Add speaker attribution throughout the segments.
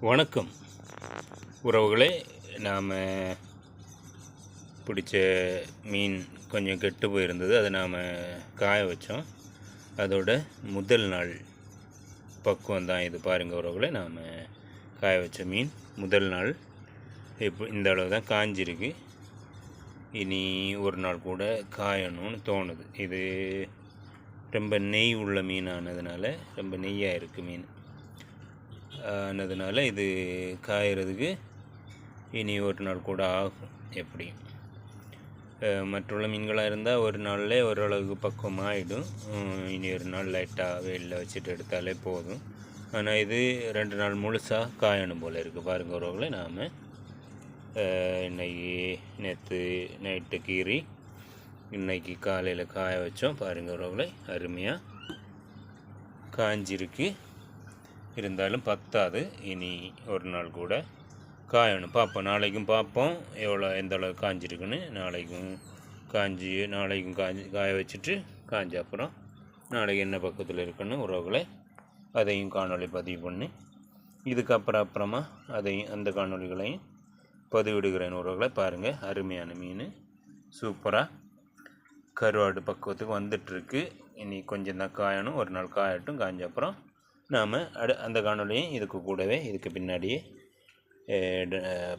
Speaker 1: வணக்கம் உறவுகளே. நாம் பிடிச்ச மீன் கொஞ்சம் கெட்டு போயிருந்தது. அதை நாம் காய வச்சோம். அதோட முதல் நாள் பக்குவம் தான் இது. பாருங்கள் உறவுகளே, நாம் காய வச்ச மீன் முதல் நாள் இப்போ இந்த அளவு தான் காஞ்சிருக்கு. இனி ஒரு நாள் கூட காயணும்னு தோணுது. இது ரொம்ப நெய் உள்ள மீனானதுனால, ரொம்ப நெய்யாக இருக்குது மீன் ஆனதுனால இது காயறதுக்கு இனி ஒரு நாள் கூட ஆகும். எப்படி மற்றுள்ள மீன்களாக இருந்தால் ஒரு நாளில் ஓரளவுக்கு பக்குவம் ஆகிடும். இனி ஒரு நாள் லைட்டாக வெயிலில் வச்சுட்டு எடுத்தாலே போதும். ஆனால் இது 2 நாள் முழுசாக காயணும் போல் இருக்குது. பாருங்கள் உறவுகளை, நாம் இன்றைக்கி நேற்று நைட்டு கீறி இன்றைக்கி காலையில் காய வச்சோம். பாருங்கள் உறவுகளை, அருமையாக காஞ்சிருக்கு. இருந்தாலும் பத்தாது. இனி ஒரு நாள் கூட காயணும். பார்ப்போம், நாளைக்கும் பார்ப்போம் எந்த அளவு காஞ்சிருக்குன்னு. நாளைக்கும் காய வச்சுட்டு காஞ்ச அப்புறம் நாளைக்கு என்ன பக்கத்தில் இருக்குன்னு உறவுகளை அதையும் காணொளி பதிவு பண்ணி இதுக்கப்புறமா அதையும் அந்த காணொளிகளையும் பதிவிடுகிறேன் உறவுகளை. பாருங்கள், அருமையான மீன் சூப்பராக கருவாடு பக்குவத்துக்கு வந்துட்டுருக்கு. இனி கொஞ்சம் தான் காயணும். ஒரு நாள் காயட்டும். காஞ்ச அப்புறம் நாம் அந்த காணொலியும் இதுக்கு பின்னாடியே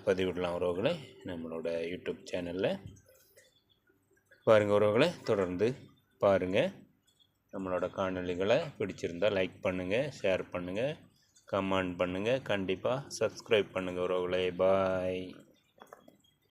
Speaker 1: பதிவிடலாம் உறவுகளை, நம்மளோட யூடியூப் சேனலில். பாருங்கள் உறவுகளை, தொடர்ந்து பாருங்கள். நம்மளோட காணொலிகளை பிடிச்சிருந்தால் லைக் பண்ணுங்கள், ஷேர் பண்ணுங்கள், கமெண்ட் பண்ணுங்கள், கண்டிப்பாக சப்ஸ்கிரைப் பண்ணுங்கள் உறவுகளை. பாய்.